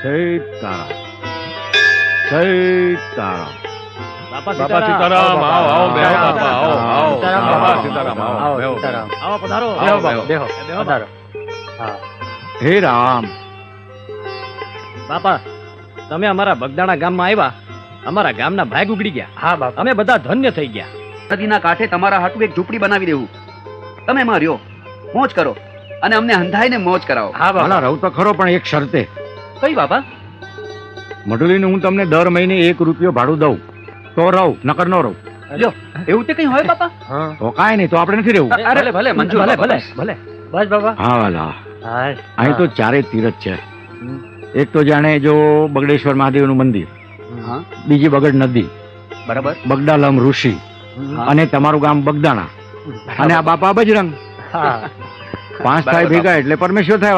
સીતારામ. બાપા બાપા સીતારામ, આવો આવો બેહો બાપા, આવો આવો. સીતારામ, બાપા આવો. સીતારામ, આવો આવો, બેહો. સીતારામ. આવો પધારો. બેહો આવો, બાપા, બેહો. બેહો પધારો. હા. હે રામ. બાપા તમે અમારા બગદાણા ગામમાં આવ્યા, અમારા ગામના ભાગ ઉગડી ગયા. હા બાપા. અમે બધા ધન્ય થઈ ગયા. નદીના કાંઠે તમારા હાટુ એક ઝૂંપડી બનાવી દેવું. તમે એમાં રહ્યો, મોજ કરો અને અમને હંધાઈને મોજ કરાવો. હા બાપા. હાલા રહું તો ખરો, પણ એક શરતે. કઈ બાપા? મઢુલીને હું તમને દર મહિને 1 રૂપિયો ભાડું દઉં તો રહું, નકર ન રહું. લ્યો, એવું તે કઈ હોય બાપા? હા. તો કાંઈ નહીં, તો આપણે નથી રહેવું. અરે ભલે મંજૂર ભલે બાપા, ભલે બસ. ભલે. બસ બાપા. હા વાલા, હા. અહીં તો ચારે તીરથ છે. એક તો જાણે જો બગડેશ્વર મહાદેવનું મંદિર, હા, બીજી બગડ નદી, બરાબર. બગડાલમ ઋષિ, અને તમારું ગામ બગદાણા, અને આ બાપા બજરંગ. હા. 5 થાય ભેગા એટલે પરમેશ્વર થાય.